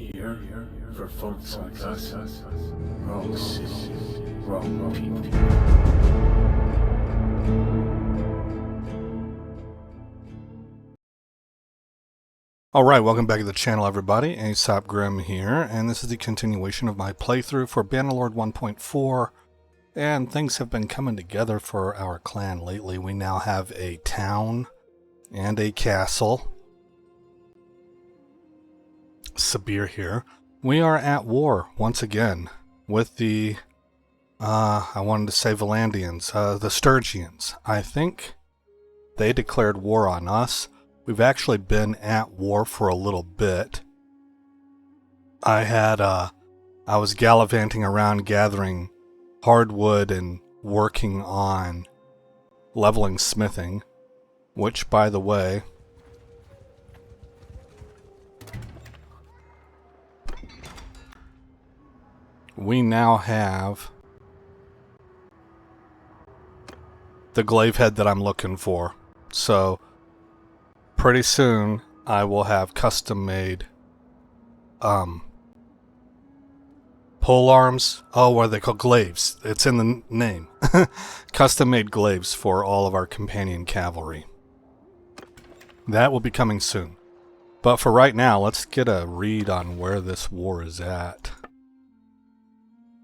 Here for folks like us, wrong city, wrong people. Alright, welcome back to the channel everybody, Aesop Grim here, and this is the continuation of my playthrough for Bannerlord 1.4, and things have been coming together for our clan lately. We now have a town and a castle. Sabir here. We are at war once again with the, I wanted to say Valandians, the Sturgians. I think they declared war on us. We've actually been at war for a little bit. I was gallivanting around gathering hardwood and working on leveling smithing, which, by the way, we now have the glaive head that I'm looking for. So pretty soon I will have custom made pole arms. Oh, what are they called? Glaives. It's in the name. Custom made glaives for all of our companion cavalry. That will be coming soon. But for right now, let's get a read on where this war is at.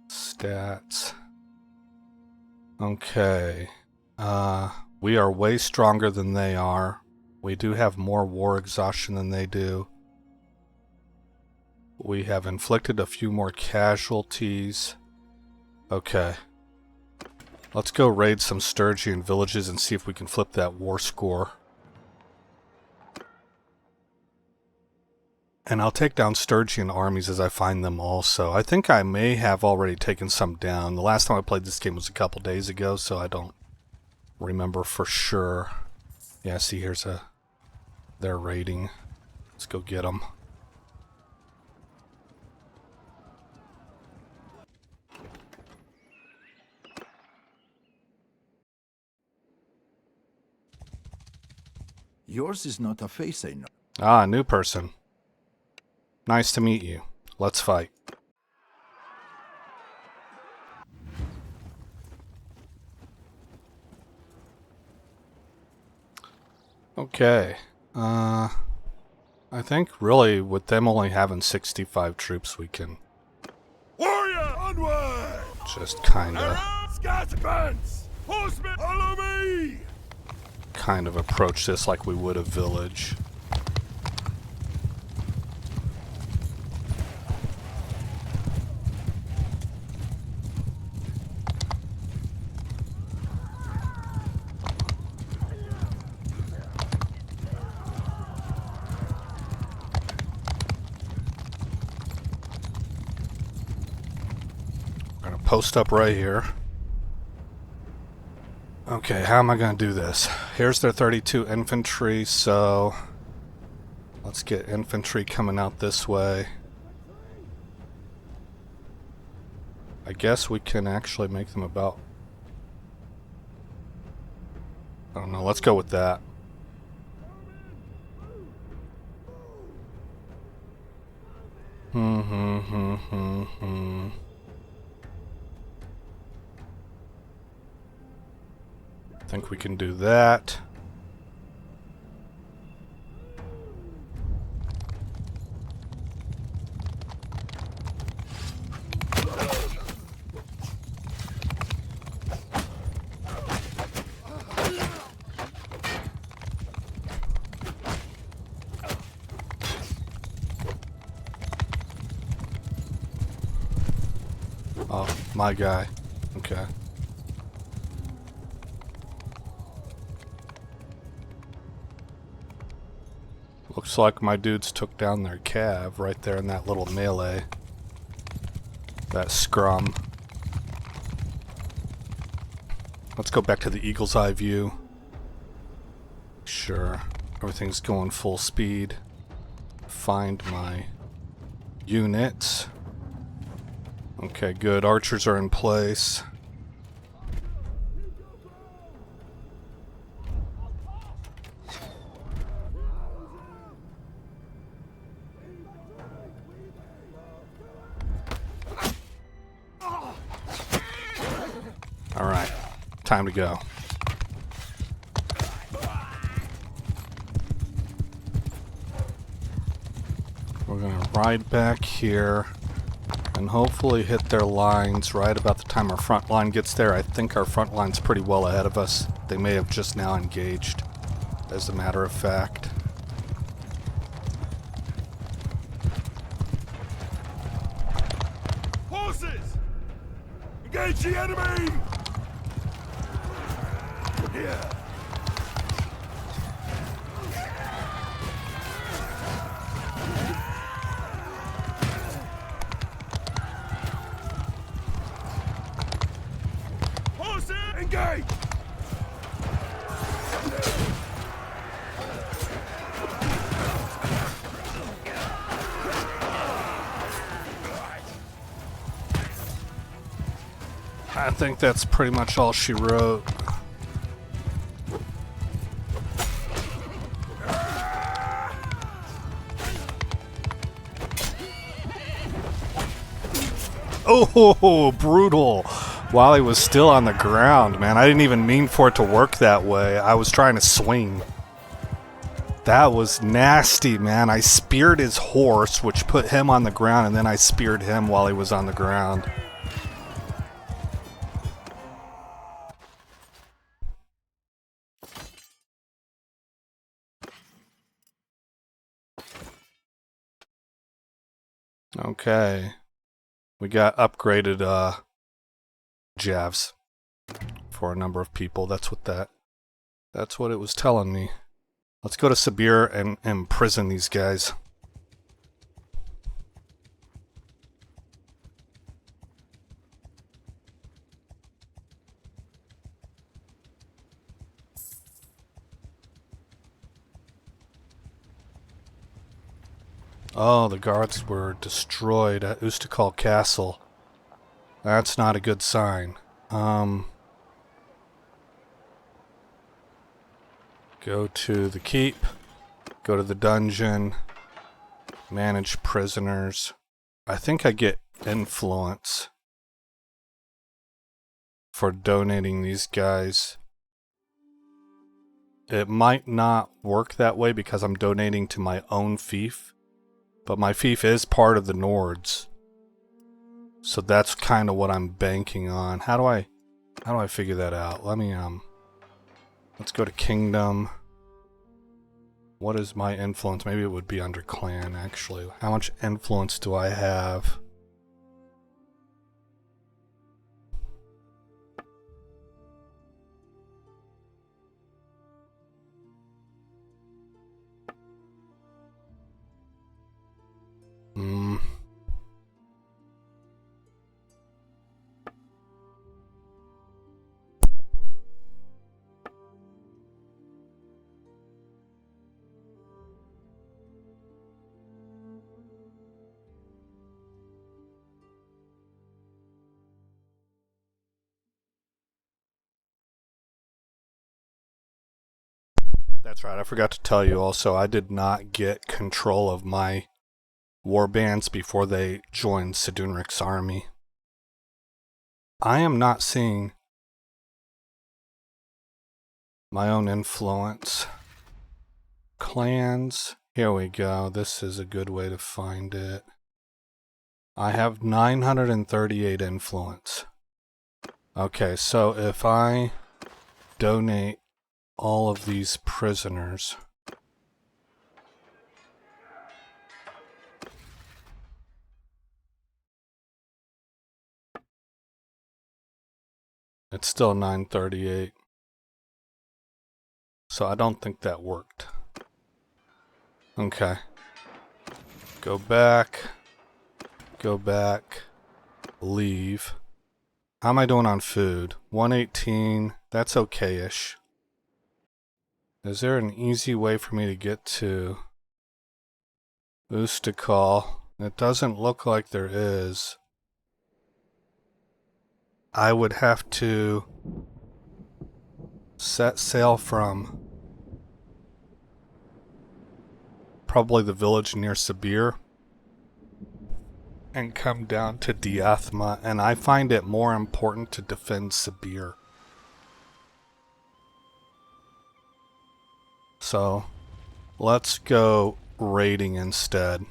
Stats. Okay. We are way stronger than they are. We do have more war exhaustion than they do. We have inflicted a few more casualties. Okay. Let's go raid some Sturgian villages and see if we can flip that war score. And I'll take down Sturgian armies as I find them also. I think I may have already taken some down. The last time I played this game was a couple days ago, so I don't remember for sure. Yeah, see, here's their raiding. Let's go get them. Yours is not a face I know. Ah, new person. Nice to meet you. Let's fight. Okay. I think really with them only having 65 troops we can Warrior, onward! just kinda Scatterbands! Horsemen, follow me! approach this like we would a village. Post up right here. Okay, how am I going to do this? Here's their 32 infantry, so let's get infantry coming out this way. I guess we can actually make them about... I don't know, let's go with that. I think we can do that. Oh, my guy. Okay. Looks like my dudes took down their cav right there in that little melee. That scrum. Let's go back to the eagle's eye view. Sure, everything's going full speed. Find my units. Okay, good. Archers are in place. time to go. We're gonna ride back here and hopefully hit their lines right about the time our front line gets there. I think our front line's pretty well ahead of us. They may have just now engaged, as a matter of fact. Horses! Engage the enemy! Here! Horses! Engage! I think that's pretty much all she wrote. Oh, brutal. While he was still on the ground, man. I didn't even mean for it to work that way. I was trying to swing. That was nasty, man. I speared his horse, which put him on the ground, and then I speared him while he was on the ground. Okay. We got upgraded javs for a number of people. That's what it was telling me. Let's go to Sibir and imprison these guys. Oh, the guards were destroyed at Ustakal Castle. That's not a good sign. Go to the keep. Go to the dungeon. Manage prisoners. I think I get influence for donating these guys. It might not work that way because I'm donating to my own fief. But my fief is part of the Nords. So that's kind of what I'm banking on. How do I figure that out? Let me let's go to Kingdom. What is my influence? Maybe it would be under clan actually. How much influence do I have? That's right, I forgot to tell you also, I did not get control of my warbands before they joined Sedunric's army. I am not seeing my own influence. Clans, here we go, this is a good way to find it. I have 938 influence. Okay, so if I donate all of these prisoners, it's still 938. So I don't think that worked. Okay. Go back, leave. How am I doing on food? 118, that's okay-ish. Is there an easy way for me to get to Ustakal? It doesn't look like there is. I would have to set sail from probably the village near Sibir and come down to Diathma, and I find it more important to defend Sibir So let's go raiding instead.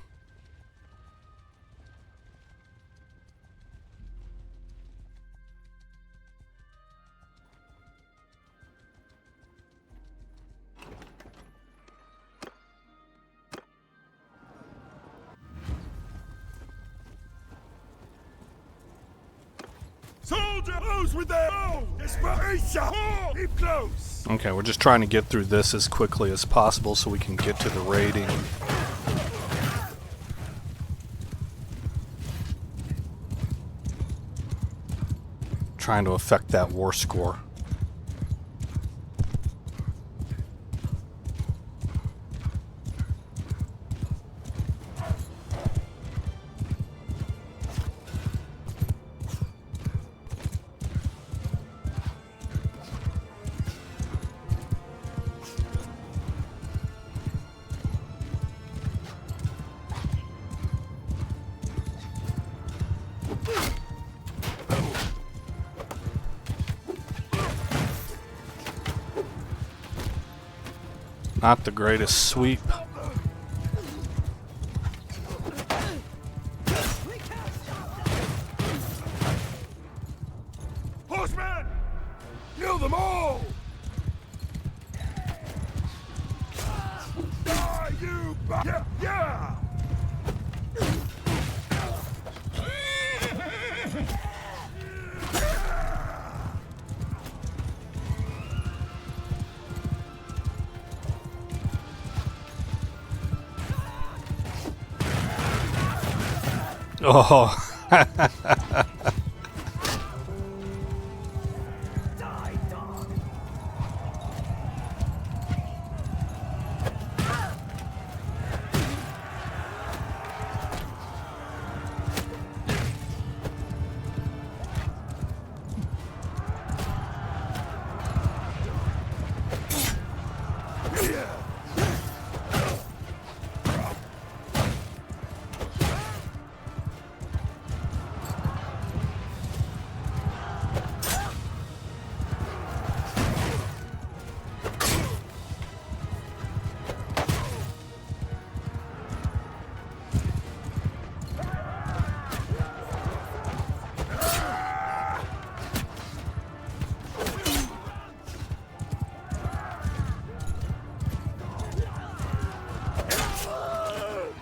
Soldier, close with them! Oh, desperation! Keep close! Okay, we're just trying to get through this as quickly as possible so we can get to the raiding. Trying to affect that war score. Not the greatest sweep. Horsemen! Kill them all! Die, you yeah, yeah! Oh.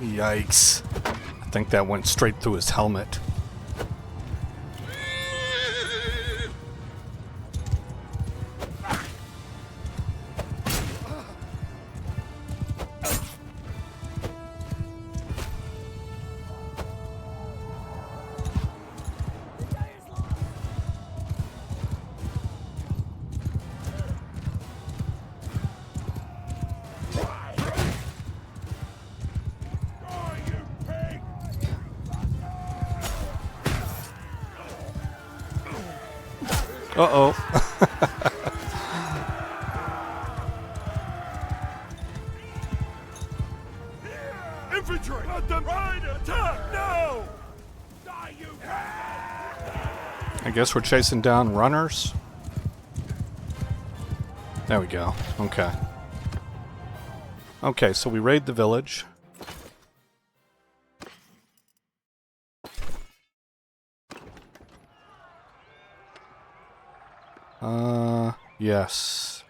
Yikes. I think that went straight through his helmet. Uh-oh. Infantry! Let them ride! Attack now! Die, you I guess we're chasing down runners. There we go. Okay. Okay, so we raid the village. Yes.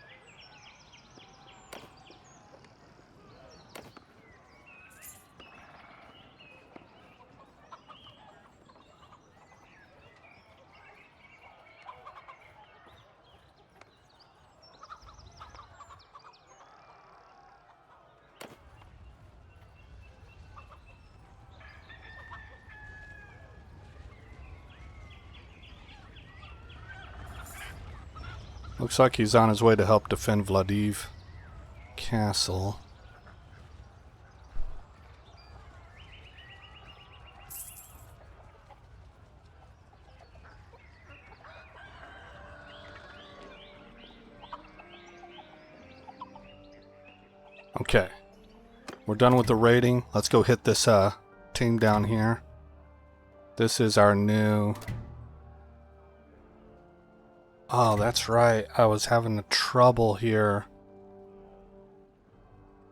Looks like he's on his way to help defend Vladiv Castle. Okay. We're done with the raiding. Let's go hit this team down here. This is our new... Oh, that's right. I was having trouble here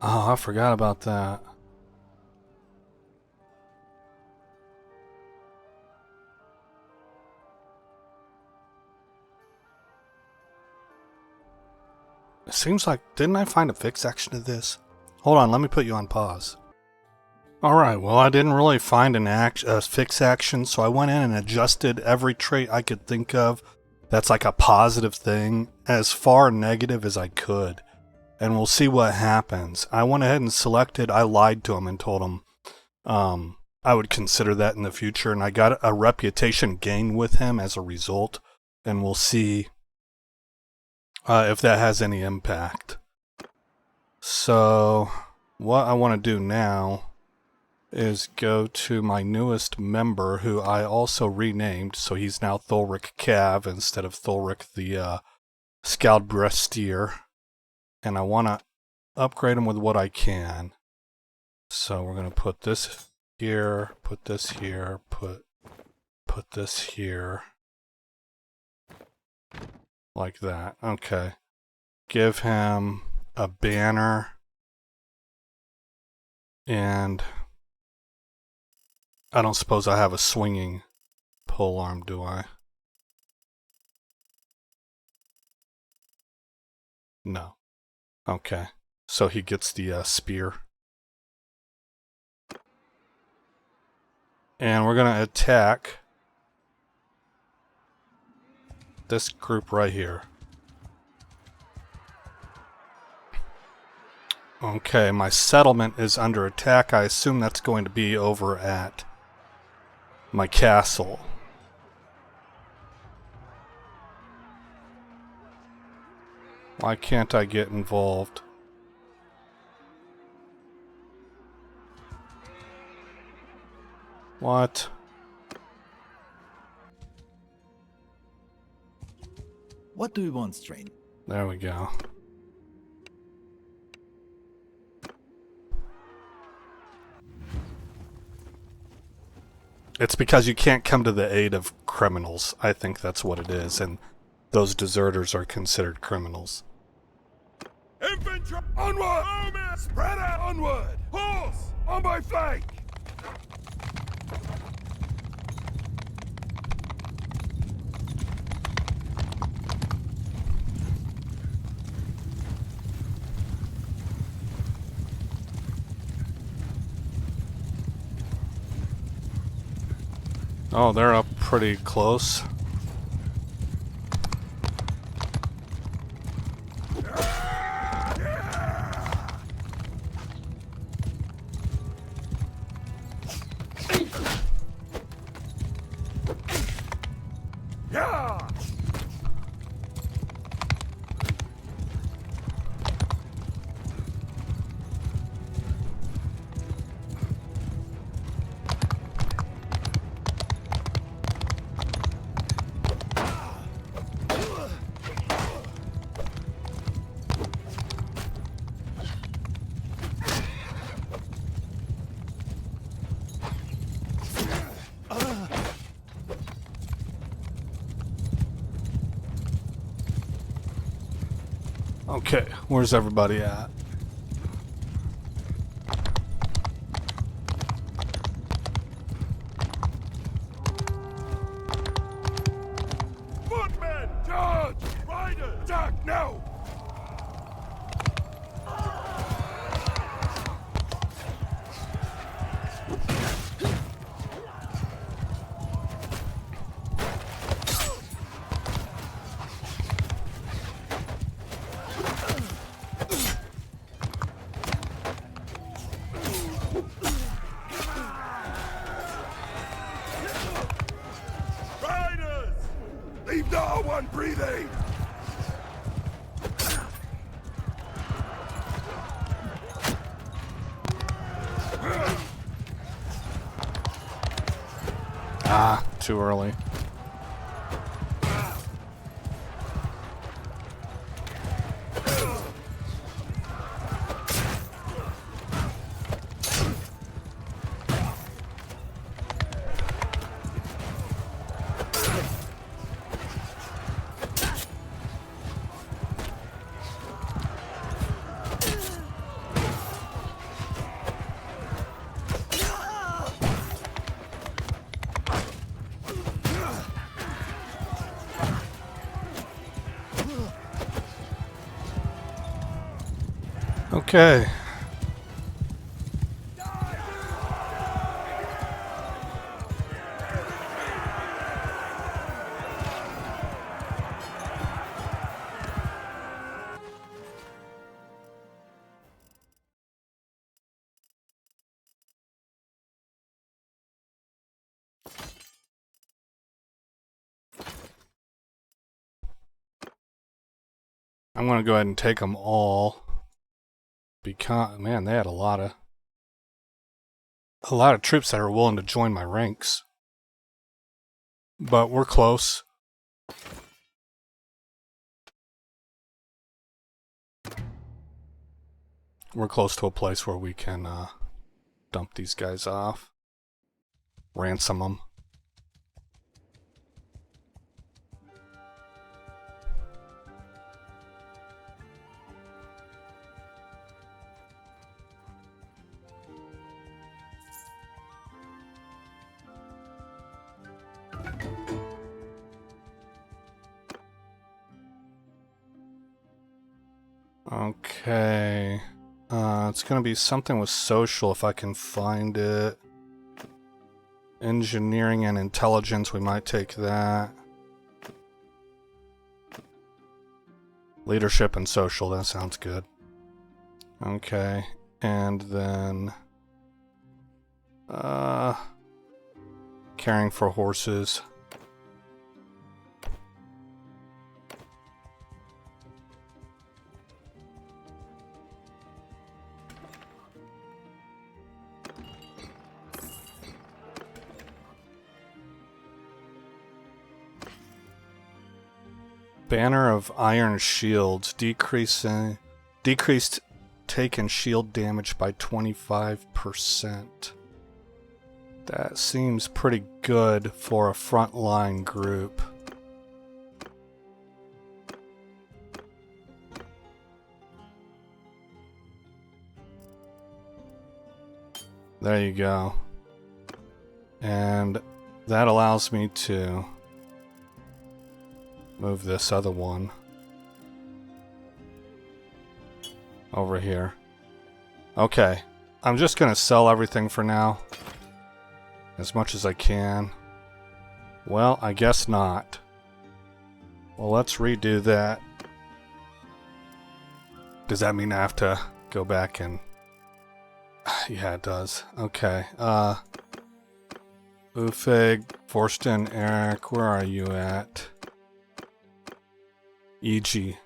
Oh, I forgot about that. It seems like, didn't I find a fix action to this? Hold on, let me put you on pause. Alright, well I didn't really find a fix action, so I went in and adjusted every trait I could think of that's like a positive thing, as far negative as I could. And we'll see what happens. I went ahead and selected, I lied to him and told him I would consider that in the future, and I got a reputation gain with him as a result, and we'll see if that has any impact. So, what I want to do now is go to my newest member, who I also renamed, so he's now Thulric Cav instead of Thulric the Skaldbrestier, and I want to upgrade him with what I can. So we're going to put this here, put this here, put this here, like that. Okay. Give him a banner, and I don't suppose I have a swinging polearm, do I? No. Okay. So he gets the spear. And we're going to attack this group right here. Okay, my settlement is under attack. I assume that's going to be over at my castle. Why can't I get involved? What? What do you want, Strain? There we go. It's because you can't come to the aid of criminals. I think that's what it is, and those deserters are considered criminals. Infantry, onward! Army, spread out, onward! Horse, on my flank! Oh, they're up pretty close. Yeah! Okay, where's everybody at? Footmen, charge! Riders, attack now! Riders! Leave no one breathing! Ah, too early. Okay. I'm going to go ahead and take them all. Because, man, they had a lot of troops that are willing to join my ranks. But we're close. We're close to a place where we can dump these guys off. Ransom them. Okay. It's gonna be something with social if I can find it. Engineering and intelligence, we might take that. Leadership and social, that sounds good. Okay. And then... caring for horses. Banner of Iron Shields, decreased taken shield damage by 25%. That seems pretty good for a frontline group. There you go. And that allows me to move this other one over here. Okay, I'm just gonna sell everything for now. As much as I can. Well, I guess not. Well, let's redo that. Does that mean I have to go back and... Yeah, it does. Okay, Ufig, Forsten, Eric, where are you at? E.G.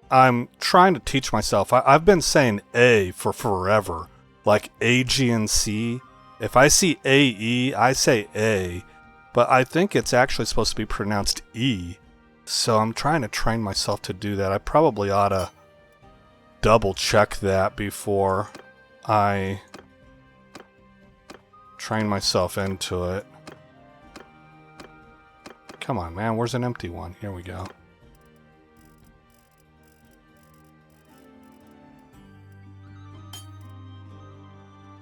I'm trying to teach myself. I've been saying A for forever. Like A-G and C. If I see A-E, I say A. But I think it's actually supposed to be pronounced E. So I'm trying to train myself to do that. I probably ought to double check that before I train myself into it. Come on, man. Where's an empty one? Here we go.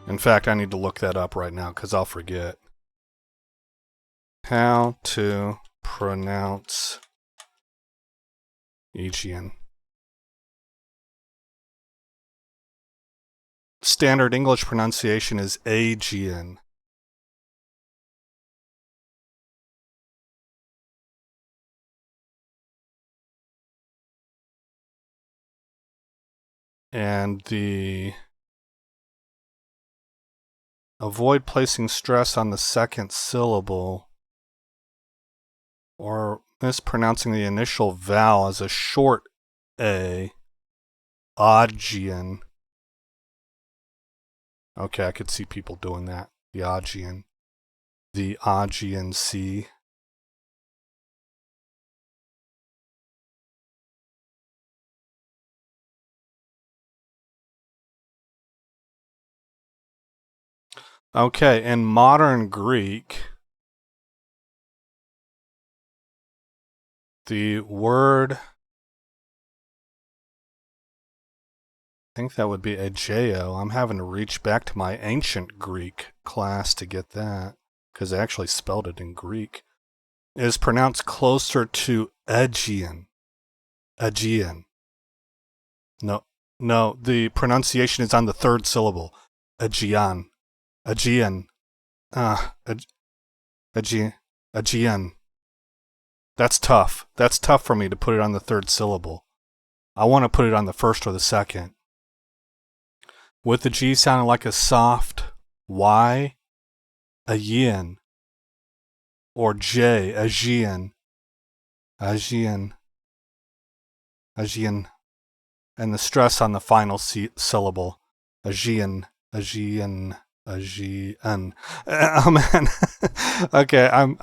In fact, I need to look that up right now because I'll forget. How to pronounce Aegean. Standard English pronunciation is Aegean. And the... Avoid placing stress on the second syllable or mispronouncing the initial vowel as a short A. Augean. Okay, I could see people doing that. The Augean. The Augean C. Okay, in modern Greek, the word, I think that would be ageo. I'm having to reach back to my ancient Greek class to get that, because I actually spelled it in Greek, is pronounced closer to Aegean. Aegean. No, No, the pronunciation is on the third syllable. Aegean. Aegean. Aegean. That's tough. That's tough for me to put it on the third syllable. I want to put it on the first or the second. With the G sounding like a soft Y, Aegean. Or J, Aegean. Aegean. Aegean. And the stress on the final syllable. Aegean. Aegean. Aegean. Oh man. Okay, I'm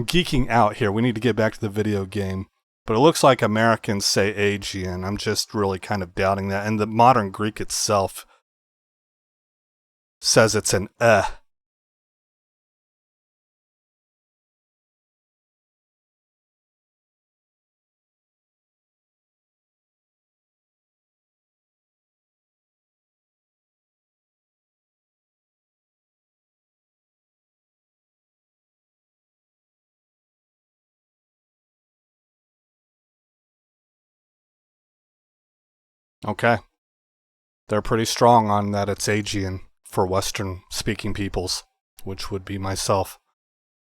geeking out here. We need to get back to the video game. But it looks like Americans say Aegean. I'm just really kind of doubting that. And the modern Greek itself says it's an Okay. They're pretty strong on that it's Aegean for Western speaking peoples, which would be myself.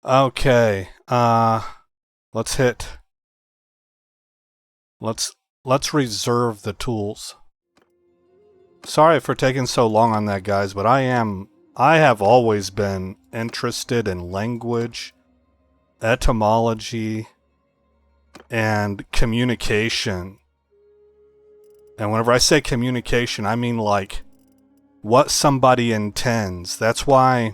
Okay. Let's reserve the tools. Sorry for taking so long on that, guys, but I have always been interested in language, etymology, and communication. And whenever I say communication, I mean like what somebody intends. That's why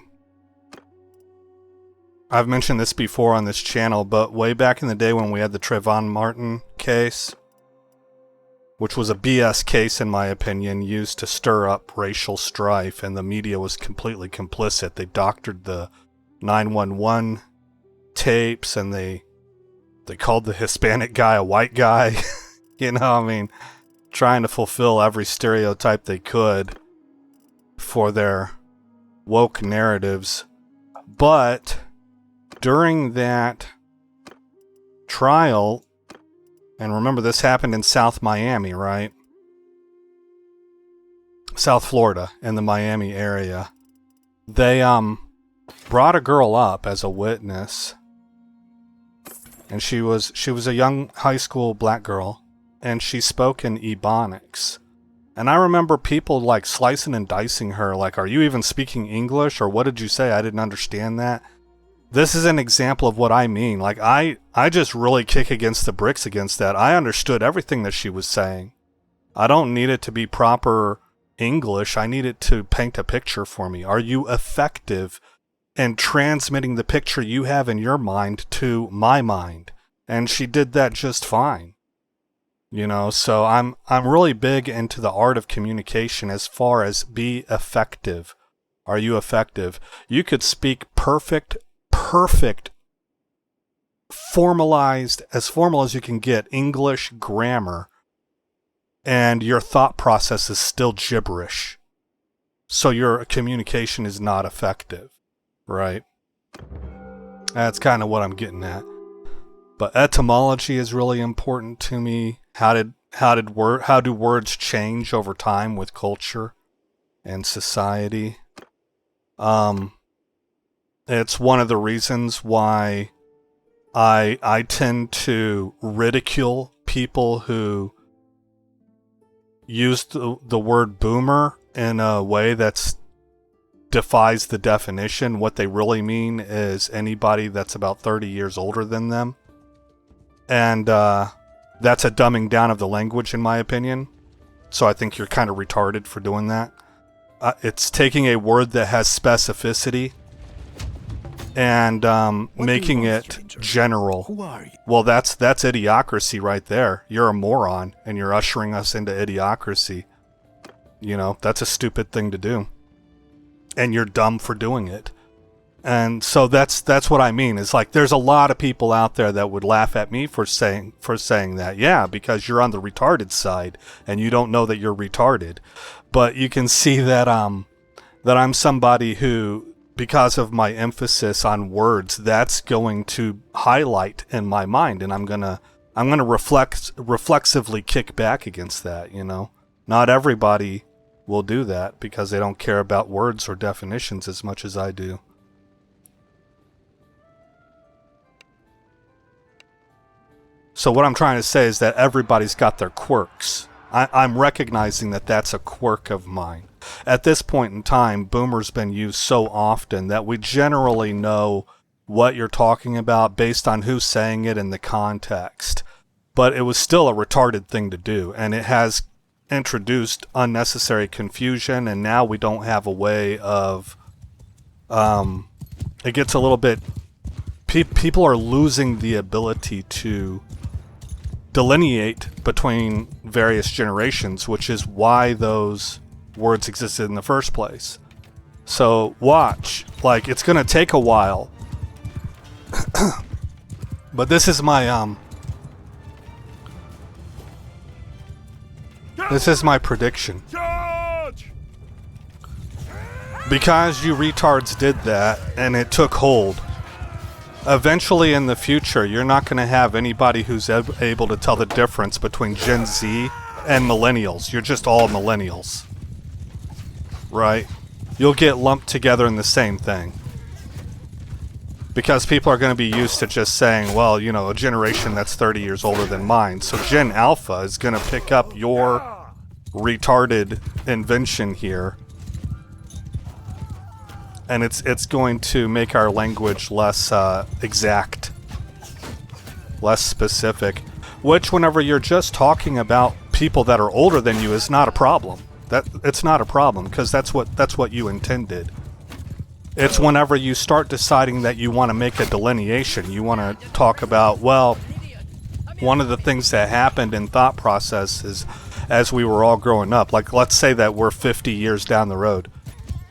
I've mentioned this before on this channel, but way back in the day when we had the Trayvon Martin case, which was a BS case in my opinion, used to stir up racial strife, and the media was completely complicit. They doctored the 911 tapes, and they called the Hispanic guy a white guy. You know, I mean, trying to fulfill every stereotype they could for their woke narratives. But during that trial, and remember this happened in South Miami, right? South Florida, in the Miami area. They brought a girl up as a witness, and she was a young high school black girl, and she spoke in Ebonics. And I remember people like slicing and dicing her, like, are you even speaking English, or what did you say? I didn't understand that. This is an example of what I mean. Like, I just really kick against the bricks against that. I understood everything that she was saying. I don't need it to be proper English. I need it to paint a picture for me. Are you effective in transmitting the picture you have in your mind to my mind? And she did that just fine. You know, so I'm really big into the art of communication as far as be effective. Are you effective? You could speak perfect, formalized, as formal as you can get, English grammar, and your thought process is still gibberish. So your communication is not effective, right? That's kind of what I'm getting at. But etymology is really important to me. How do words change over time with culture and society? It's one of the reasons why I tend to ridicule people who use the word boomer in a way that's defies the definition. What they really mean is anybody that's about 30 years older than them. And that's a dumbing down of the language, in my opinion. So I think you're kind of retarded for doing that. It's taking a word that has specificity and making it general. Who are you? Well, that's idiocracy right there. You're a moron, and you're ushering us into idiocracy. You know, that's a stupid thing to do. And you're dumb for doing it. And so that's what I mean. It's like there's a lot of people out there that would laugh at me for saying that. Yeah, because you're on the retarded side and you don't know that you're retarded. But you can see that that I'm somebody who, because of my emphasis on words, that's going to highlight in my mind, and I'm gonna reflexively kick back against that, you know. Not everybody will do that because they don't care about words or definitions as much as I do. So what I'm trying to say is that everybody's got their quirks. I'm recognizing that that's a quirk of mine. At this point in time, boomer's been used so often that we generally know what you're talking about based on who's saying it and the context. But it was still a retarded thing to do, and it has introduced unnecessary confusion, and now we don't have a way of... it gets a little bit... people are losing the ability to delineate between various generations, which is why those words existed in the first place. So watch, like, it's gonna take a while. But this is my prediction. Charge! Because you retards did that and it took hold, eventually in the future you're not going to have anybody who's able to tell the difference between Gen Z and millennials. You're just all millennials, right? You'll get lumped together in the same thing. Because people are going to be used to just saying, well, you know, a generation that's 30 years older than mine. So Gen Alpha is going to pick up your retarded invention here. And it's going to make our language less exact, less specific. Which, whenever you're just talking about people that are older than you, is not a problem. It's not a problem, because that's what you intended. It's whenever you start deciding that you want to make a delineation, you want to talk about, well, one of the things that happened in thought processes as we were all growing up, like let's say that we're 50 years down the road,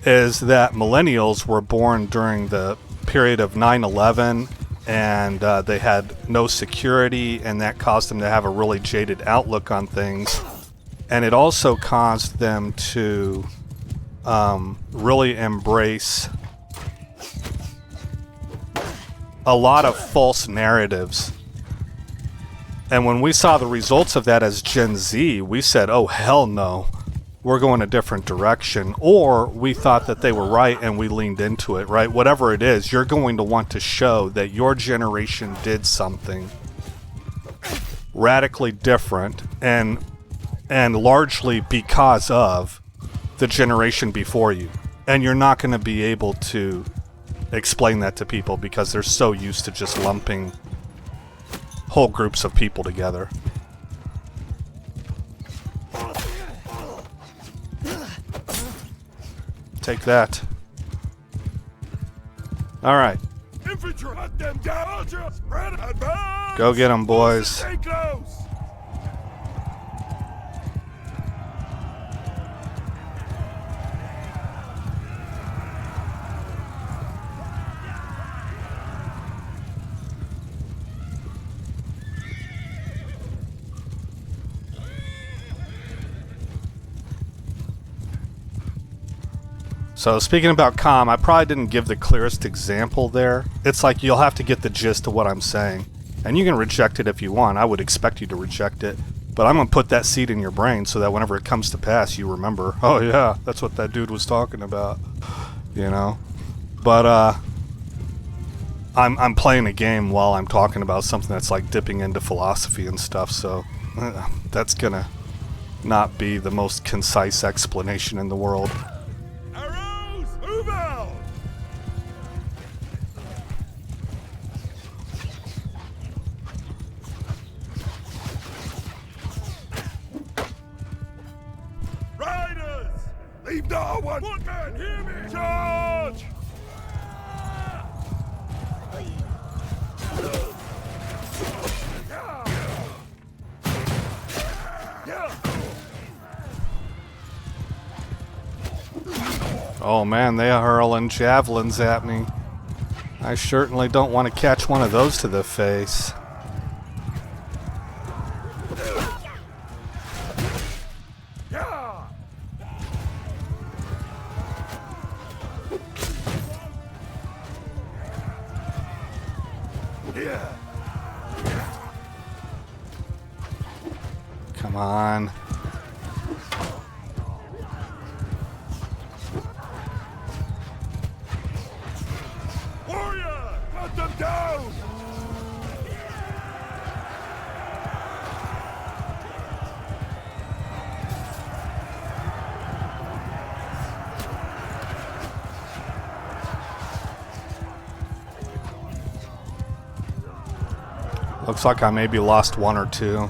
is that millennials were born during the period of 9/11, and they had no security, and that caused them to have a really jaded outlook on things. And it also caused them to really embrace a lot of false narratives. And when we saw the results of that as Gen Z, we said, oh, hell no. We're going a different direction. Or we thought that they were right and we leaned into it, right? Whatever it is, you're going to want to show that your generation did something radically different and largely because of the generation before you. And you're not going to be able to explain that to people because they're so used to just lumping whole groups of people together. Take that. Alright. Infantry, let them down. Spread, advance. Go get them, boys. Stay close. So speaking about comm, I probably didn't give the clearest example there. It's like you'll have to get the gist of what I'm saying. And you can reject it if you want. I would expect you to reject it. But I'm going to put that seed in your brain so that whenever it comes to pass, you remember, oh yeah, that's what that dude was talking about. You know? But I'm playing a game while I'm talking about something that's like dipping into philosophy and stuff, so that's going to not be the most concise explanation in the world. Move out! Riders! Leave no one! Footmen, hear me! Charge! Oh man, they are hurling javelins at me. I certainly don't want to catch one of those to the face. Come on. Looks like I maybe lost one or two.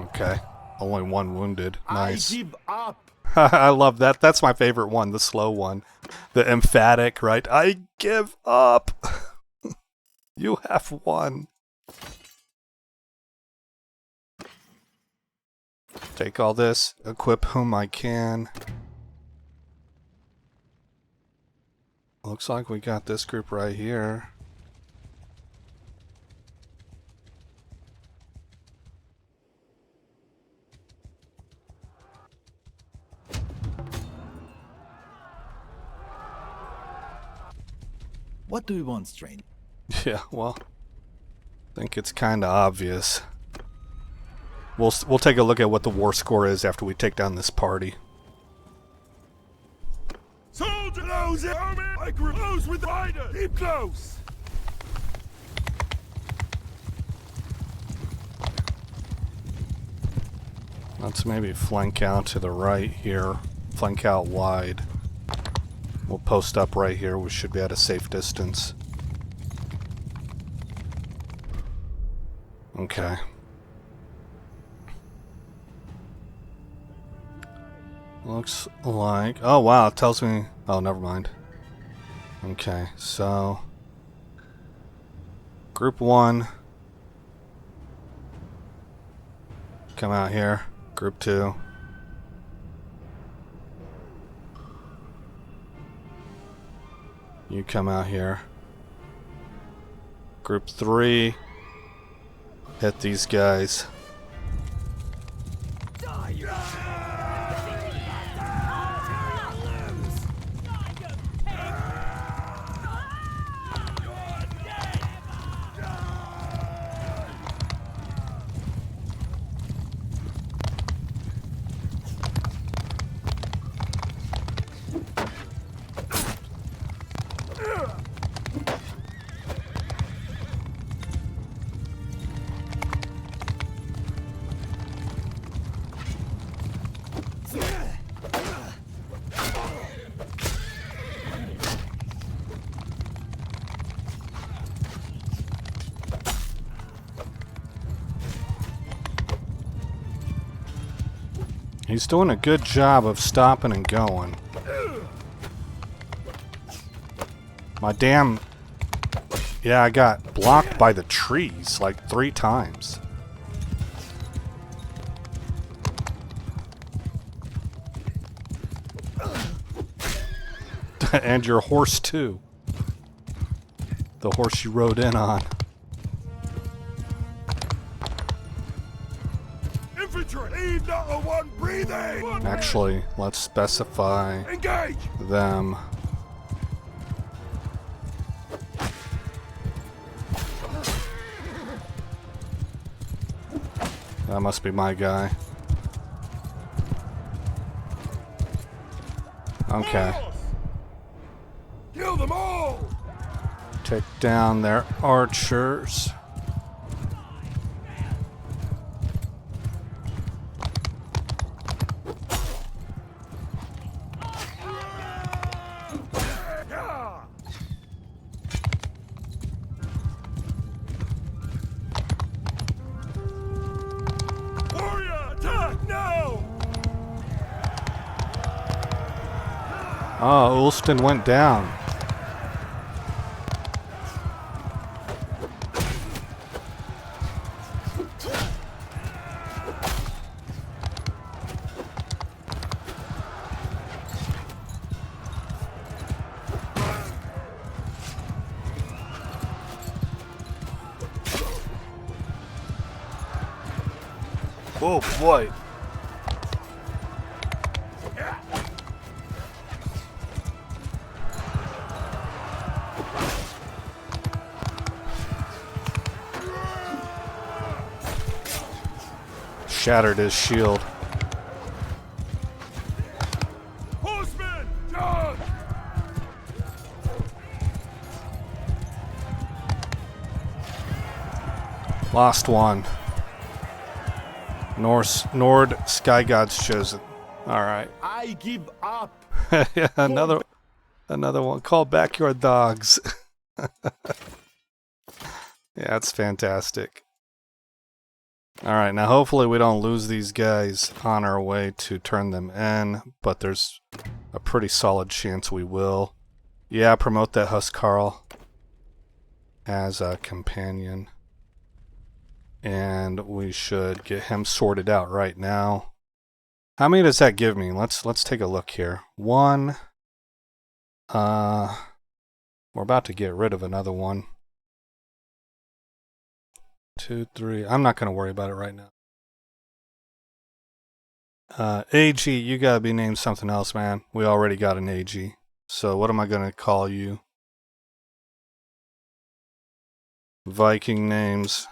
Okay. Only one wounded. Nice. I give up. I love that. That's my favorite one, the slow one. The emphatic, right? I give up. You have won. Take all this, equip whom I can. Looks like we got this group right here. What do you want, stranger? Yeah, well, I think it's kind of obvious. We'll take a look at what the war score is after we take down this party. Soldier, close it. I close with the fighter. Keep close. Let's maybe flank out to the right here. Flank out wide. We'll post up right here. We should be at a safe distance. Okay. Looks like... Oh, wow. It tells me... Oh, never mind. Okay, so... Group 1. Come out here. Group 2. You come out here. Group 3. Hit these guys. He's doing a good job of stopping and going. My damn... Yeah, I got blocked by the trees like 3 times. And your horse too. The horse you rode in on. Leave not a one breathing! Actually, let's specify Engage! them. That must be my guy. Okay. Kill them all! Take down their archers. Oh, Ulston went down. Oh boy. Shattered his shield. Horsemen, charge! Lost one. Nord, Sky God's chosen. Alright. I give up. Yeah, another one. Call back your dogs. Yeah, it's fantastic. Alright, now hopefully we don't lose these guys on our way to turn them in, but there's a pretty solid chance we will. Yeah, promote that Huskarl as a companion. And we should get him sorted out right now. How many does that give me? Let's take a look here. One. We're about to get rid of another one. 2, 3. I'm not going to worry about it right now. AG, you gotta be named something else, man. We already got an AG. So what am I going to call you? Viking names.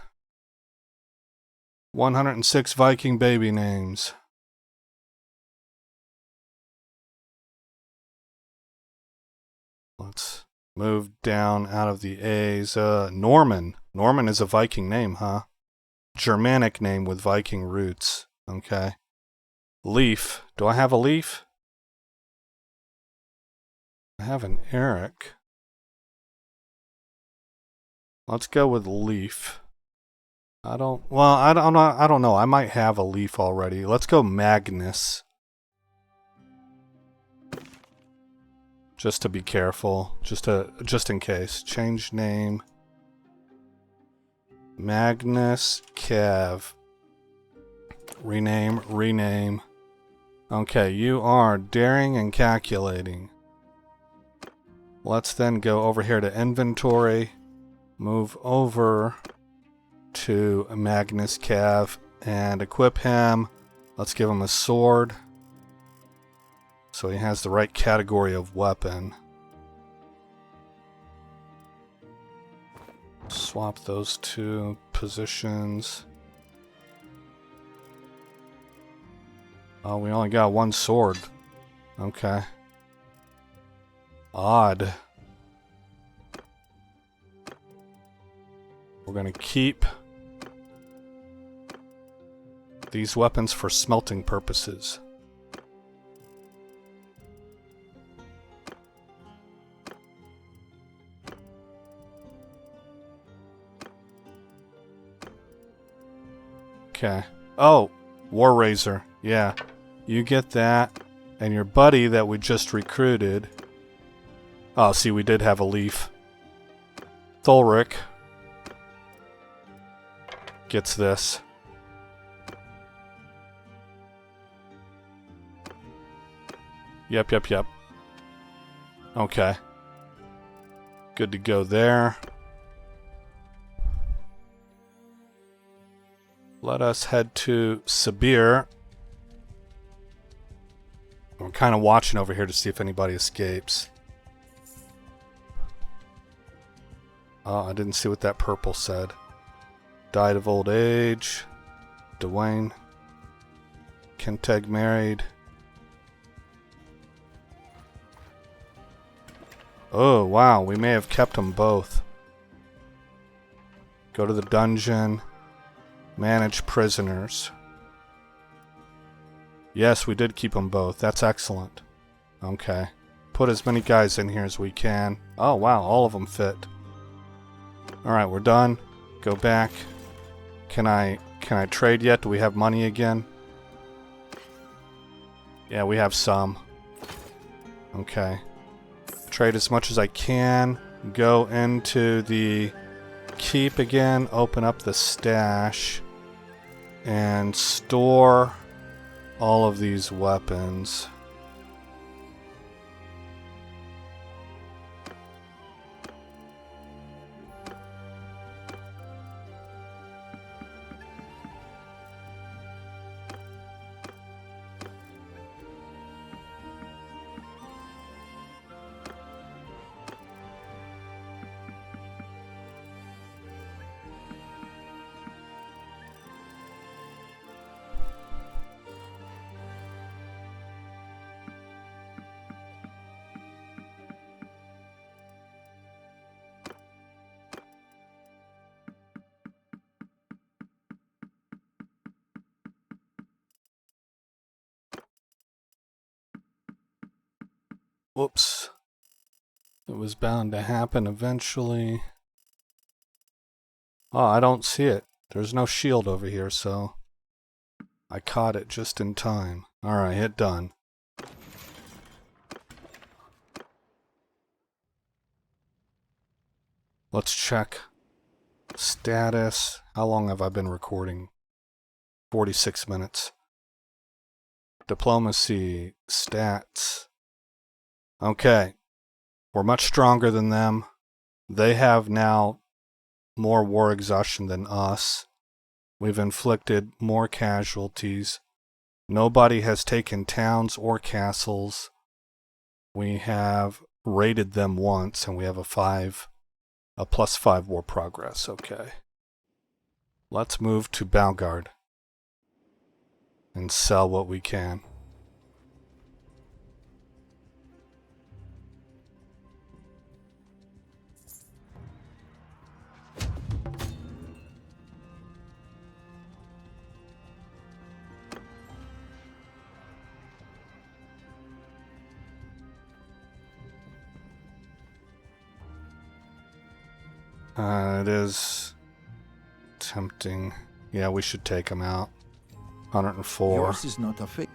106 Viking baby names. Let's move down out of the A's. Norman. Norman is a Viking name, huh? Germanic name with Viking roots. Okay. Leaf. Do I have a Leaf? I have an Eric. Let's go with Leaf. I don't know. I might have a Leaf already. Let's go Magnus. Just to be careful. Just in case. Change name. Magnus Cav. Rename. Okay, you are daring and calculating. Let's then go over here to inventory. Move over to Magnus Cav and equip him. Let's give him a sword. So he has the right category of weapon. Swap those two positions. Oh, we only got one sword. Okay. Odd. We're gonna keep these weapons for smelting purposes. Okay. Oh, War Razor. Yeah. You get that. And your buddy that we just recruited. Oh, see, we did have a Leaf. Thulric gets this. Yep. Okay. Good to go there. Let us head to Sibir. We're kind of watching over here to see if anybody escapes. Oh, I didn't see what that purple said. Died of old age. Dwayne. Kenteg married. Oh, wow. We may have kept them both. Go to the dungeon. Manage prisoners. Yes, we did keep them both. That's excellent. Okay. Put as many guys in here as we can. Oh, wow. All of them fit. Alright, we're done. Go back. Can I trade yet? Do we have money again? Yeah, we have some. Okay. Trade as much as I can. Go into the keep again. Open up the stash. And store all of these weapons. Whoops. It was bound to happen eventually. Oh, I don't see it. There's no shield over here, so I caught it just in time. Alright, hit done. Let's check status. How long have I been recording? 46 minutes. Diplomacy, stats. Okay. We're much stronger than them. They have now more war exhaustion than us. We've inflicted more casualties. Nobody has taken towns or castles. We have raided them once, and we have a +5 war progress. Okay. Let's move to Balgard and sell what we can. It is tempting. Yeah, we should take them out. 104 Yours is not a fake.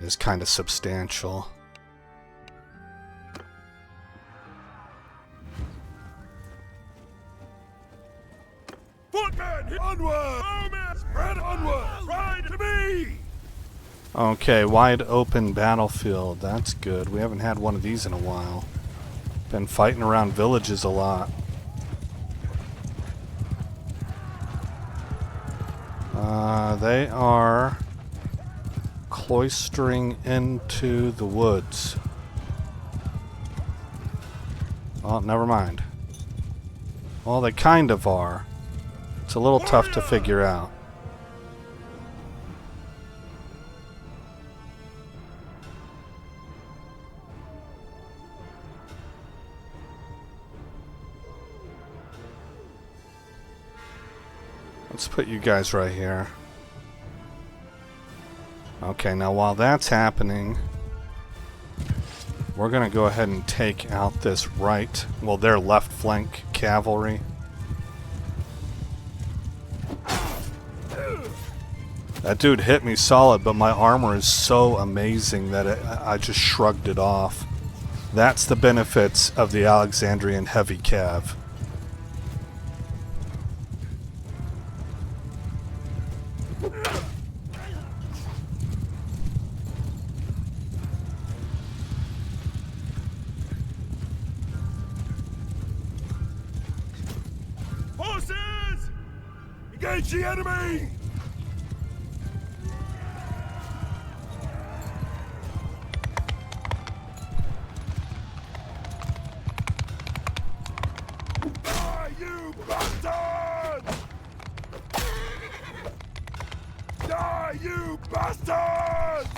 is kind of substantial. Footmen, onward! Bowmen, spread onward! Ride to me! Okay, wide open battlefield. That's good. We haven't had one of these in a while. Been fighting around villages a lot. They are cloistering into the woods. Oh, never mind. Well, they kind of are. It's a little tough to figure out. Let's put you guys right here. Okay, now while that's happening, we're going to go ahead and take out this right, well, their left flank cavalry. That dude hit me solid, but my armor is so amazing that I just shrugged it off. That's the benefits of the Alexandrian heavy cav. Horses! Engage the enemy! Die, you bastards! Die, you bastards!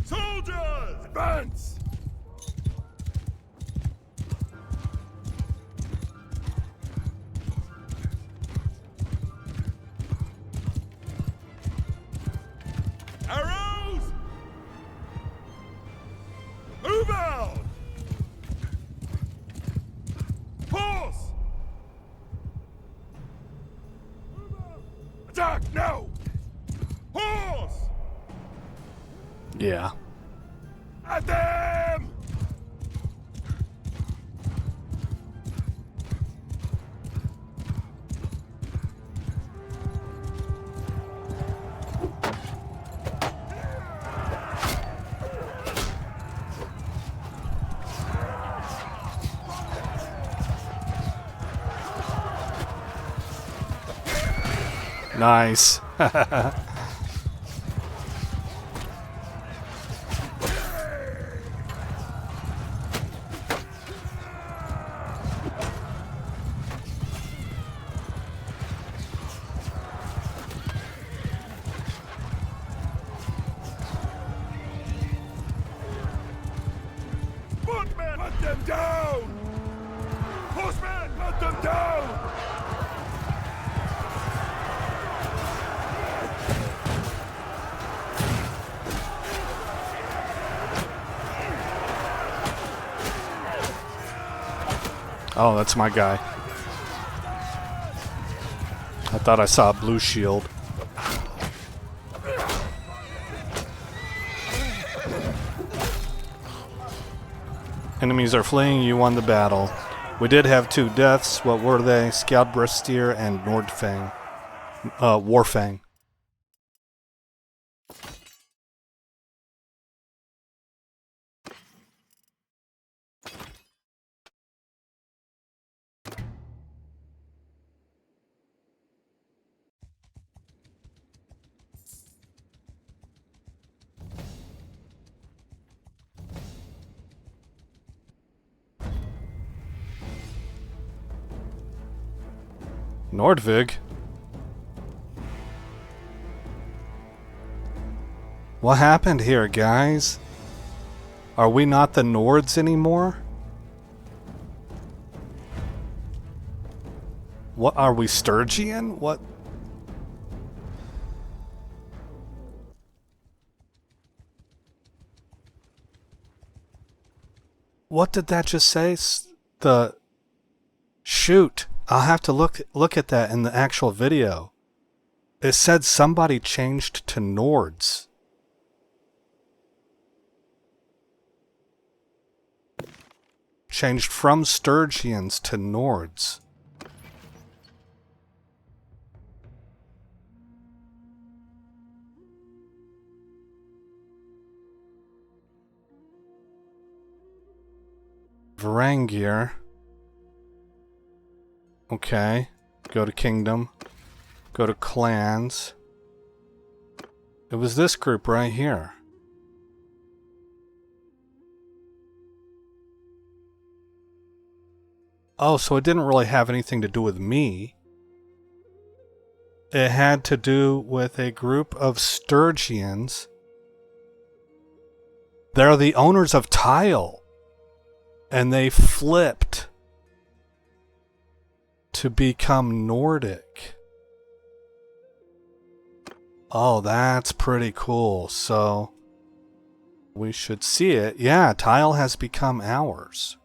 Soldiers! Advance! Arrows! Move out! Horse! Attack now! Horse! Yeah. At them! Nice. them down! Horsemen, cut them down! Oh, that's my guy. I thought I saw a blue shield. Enemies are fleeing, you won the battle. We did have 2 deaths. What were they? Skjoldbrestir and Nordfang. Warfang. Nordvig? What happened here, guys? Are we not the Nords anymore? What are we, Sturgian? What? What did that just say? The shoot. I'll have to look at that in the actual video. It said somebody changed to Nords. Changed from Sturgians to Nords. Varangir. Okay. Go to Kingdom. Go to Clans. It was this group right here. Oh, so it didn't really have anything to do with me. It had to do with a group of Sturgians. They're the owners of Tile. And they flipped to become Nordic. Oh, that's pretty cool. So we should see it. Yeah, Tile has become ours.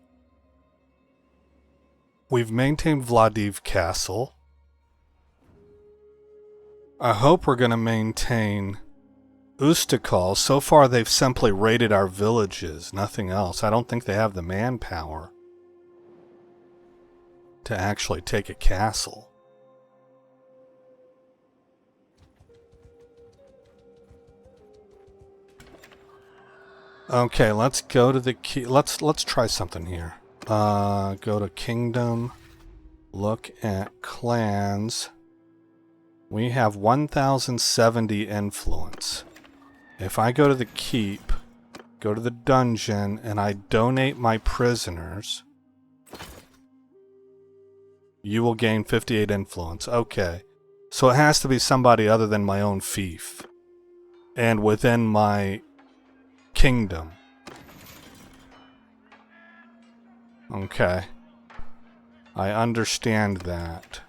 We've maintained Vladiv Castle. I hope we're going to maintain Ustakal. So far they've simply raided our villages, nothing else. I don't think they have the manpower to actually take a castle. Okay, let's go to the key. Let's try something here. Go to Kingdom. Look at Clans. We have 1070 influence. If I go to the keep, go to the dungeon, and I donate my prisoners, you will gain 58 influence. Okay. So it has to be somebody other than my own fief. And within my kingdom. Okay. I understand that.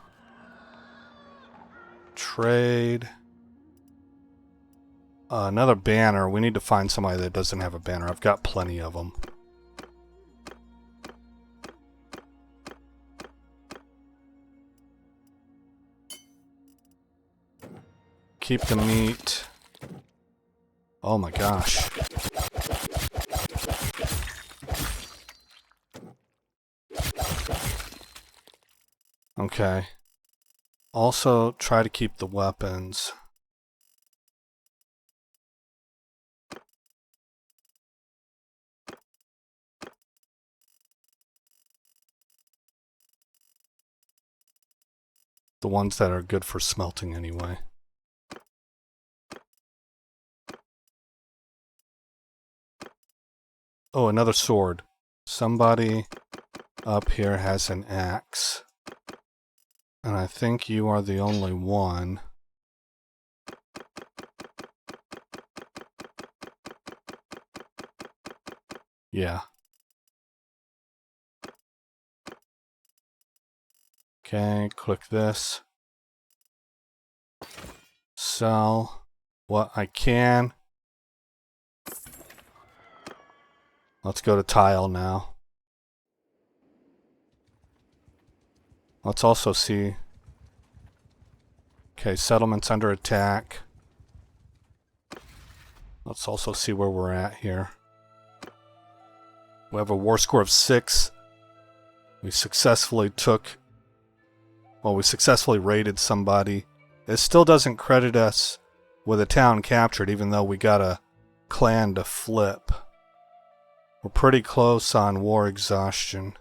Trade. Another banner. We need to find somebody that doesn't have a banner. I've got plenty of them. Keep the meat. Oh my gosh. Okay. Also, try to keep the weapons. The ones that are good for smelting anyway. Oh, another sword. Somebody up here has an axe. And I think you are the only one. Yeah. Okay, click this. Sell what I can. Let's go to tile now. Let's also see. Okay, settlement's under attack. Let's also see where we're at here. We have a war score of 6. We successfully raided somebody. It still doesn't credit us with a town captured, even though we got a clan to flip. We're pretty close on war exhaustion.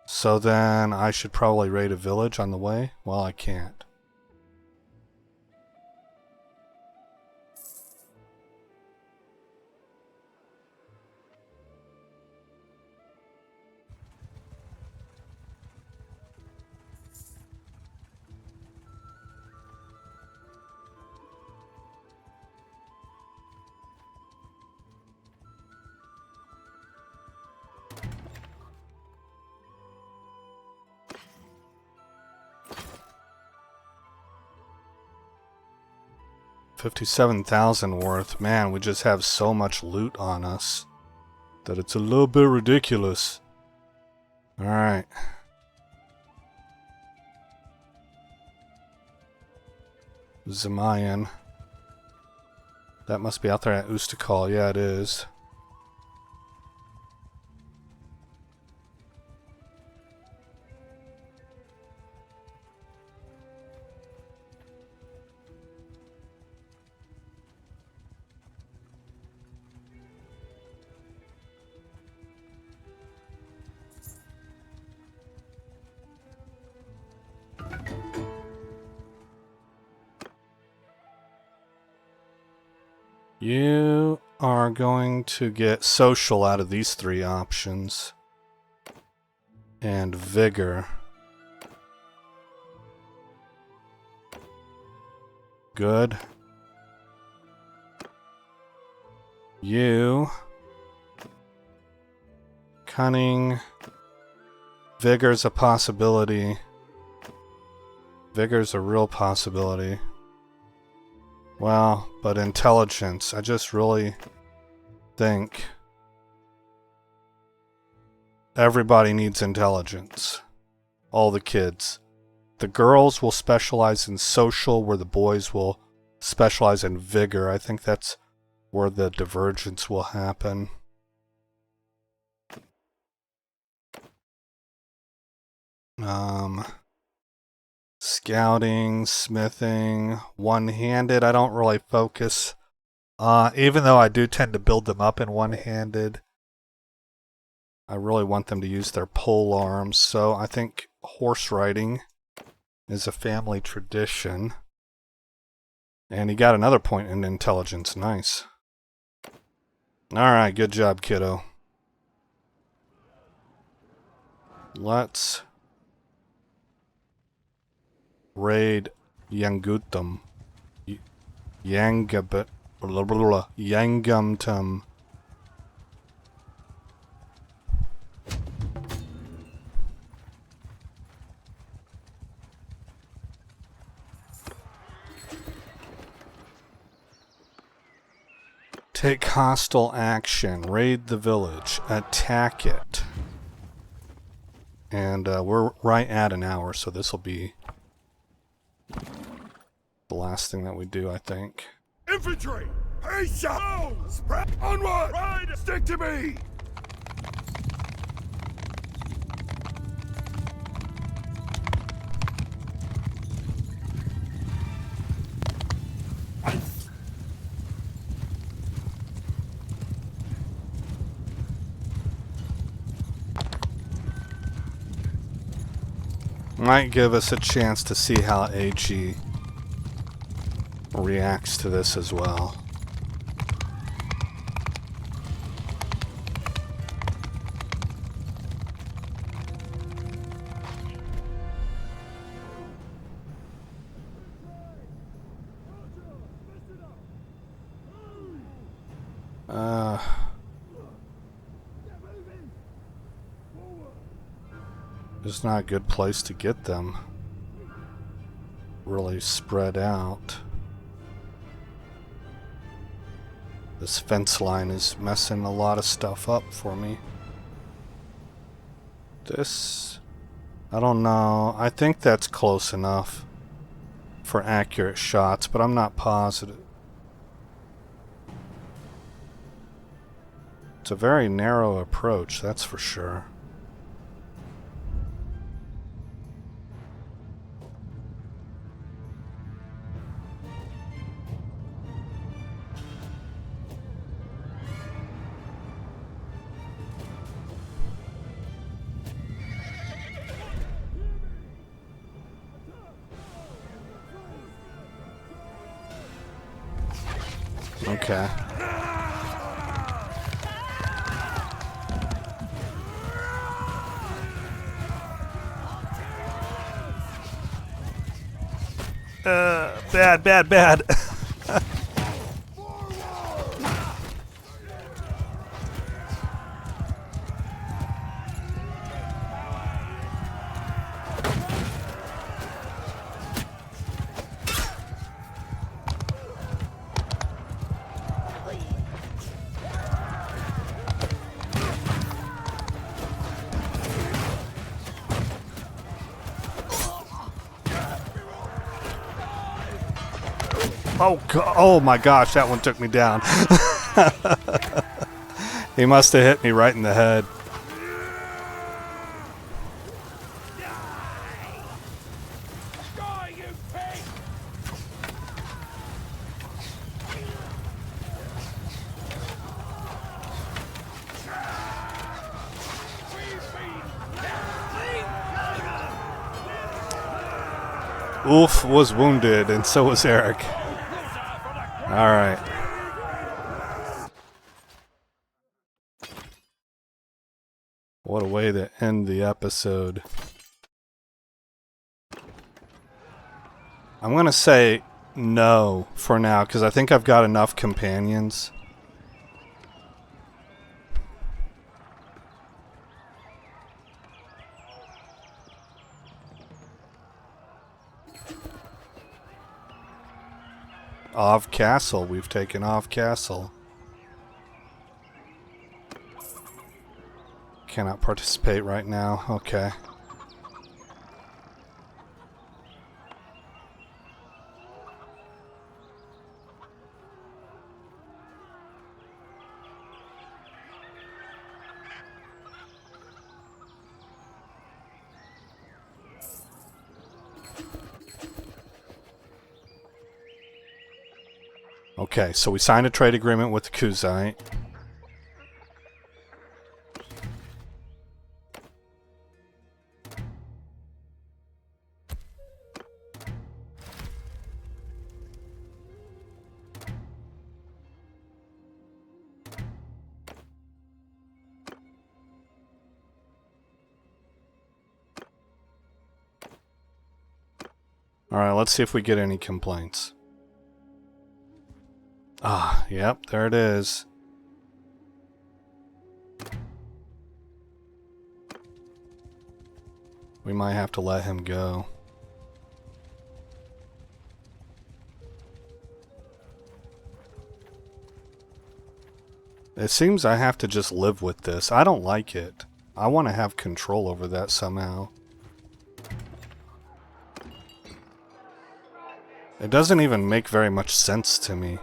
So then I should probably raid a village on the way? Well, I can't. $57,000 worth. Man, we just have so much loot on us that it's a little bit ridiculous. Alright. Zemayan. That must be out there at Ustakal. Yeah, it is. You are going to get social out of these 3 options. And vigor. Good. You. Cunning. Vigor's a possibility. Vigor's a real possibility. Well, but intelligence, I just really think everybody needs intelligence. All the kids. The girls will specialize in social, where the boys will specialize in vigor. I think that's where the divergence will happen. Scouting, smithing, one-handed, I don't really focus. Even though I do tend to build them up in one-handed, I really want them to use their pole arms, so I think horse riding is a family tradition. And he got another point in intelligence, nice. Alright, good job, kiddo. Let's raid Yangutum. Yangamtum. Take hostile action. Raid the village. Attack it. And we're right at an hour, so this will be the last thing that we do, I think. Infantry! Peace out! Spread onward! Ride! Stick to me! Might give us a chance to see how AG reacts to this as well. It's not a good place to get them really spread out. This fence line is messing a lot of stuff up for me. This, I don't know. I think that's close enough for accurate shots, but I'm not positive. It's a very narrow approach, that's for sure. Okay. Bad. Oh my gosh, that one took me down. He must have hit me right in the head. Die, you pig! Ulf was wounded, and so was Eric. Alright. What a way to end the episode. I'm gonna say no for now, because I think I've got enough companions. Off Castle. We've taken off Castle. Cannot participate right now. Okay. Okay, so we signed a trade agreement with the Kuzite. Alright, let's see if we get any complaints. Ah, yep, there it is. We might have to let him go. It seems I have to just live with this. I don't like it. I want to have control over that somehow. It doesn't even make very much sense to me.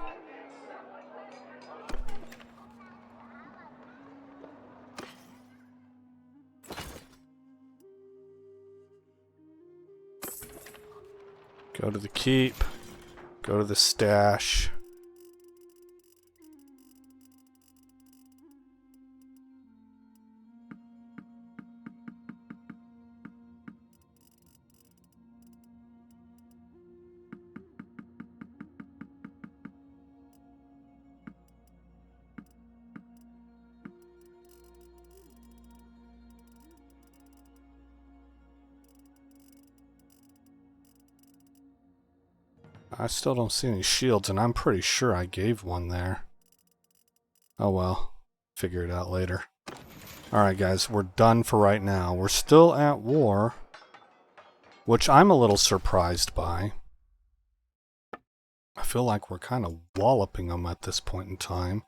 Go to the keep. Go to the stash. I still don't see any shields, and I'm pretty sure I gave one there. Oh well, figure it out later. Alright guys, we're done for right now. We're still at war, which I'm a little surprised by. I feel like we're kind of walloping them at this point in time.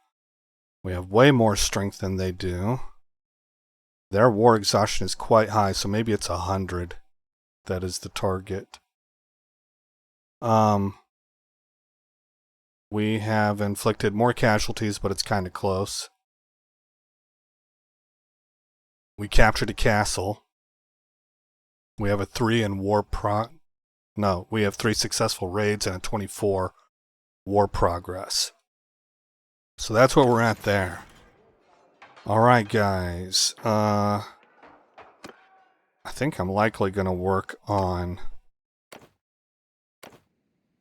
We have way more strength than they do. Their war exhaustion is quite high, so maybe it's 100. That is the target. We have inflicted more casualties, but it's kind of close. We captured a castle. We have a 3 in war we have 3 successful raids and a 24 war progress. So that's where we're at there. Alright guys, I think I'm likely going to work on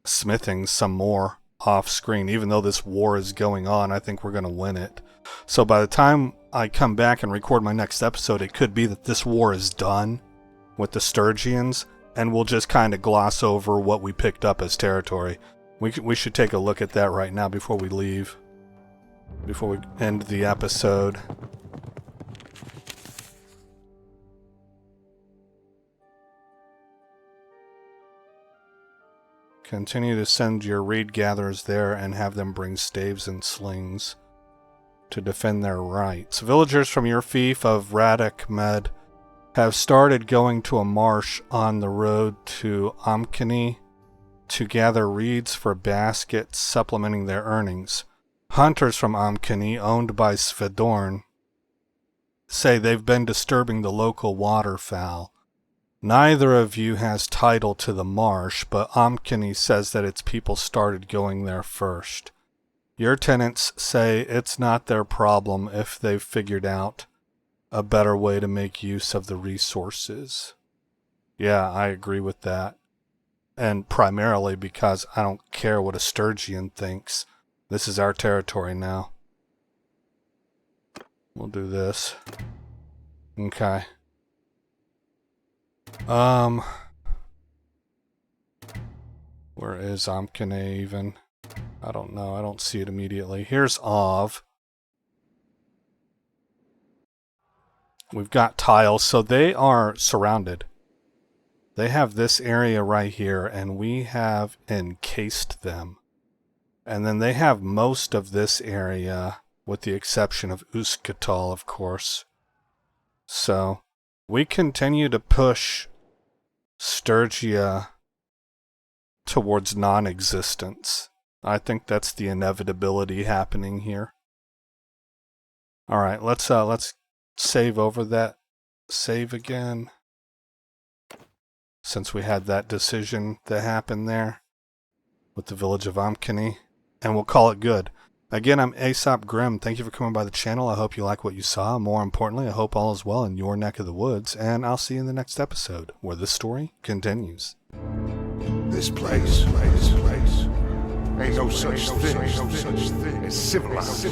smithing some more off screen. Even though this war is going on, I think we're going to win it. So by the time I come back and record my next episode, it could be that this war is done with the Sturgians, and we'll just kind of gloss over what we picked up as territory. We should take a look at that right now before we leave, before we end the episode. Continue to send your raid gatherers there and have them bring staves and slings to defend their rights. Villagers from your fief of Radek Med have started going to a marsh on the road to Amkani to gather reeds for baskets, supplementing their earnings. Hunters from Amkani, owned by Svedorn, say they've been disturbing the local waterfowl. Neither of you has title to the marsh, but Amkani says that its people started going there first. Your tenants say it's not their problem if they've figured out a better way to make use of the resources. Yeah, I agree with that. And primarily because I don't care what a Sturgian thinks. This is our territory now. We'll do this. Okay. Where is Amkane even? I don't know. I don't see it immediately. Here's Ov. We've got tiles, so they are surrounded. They have this area right here, and we have encased them. And then they have most of this area, with the exception of Uskatal, of course. So, we continue to push Sturgia towards non-existence. I think that's the inevitability happening here. Alright, let's save over that save again. Since we had that decision that happened there with the village of Amkani. And we'll call it good. Again, I'm Aesop Grimm. Thank you for coming by the channel. I hope you like what you saw. More importantly, I hope all is well in your neck of the woods. And I'll see you in the next episode, where the story continues. This place ain't no such thing as civilized.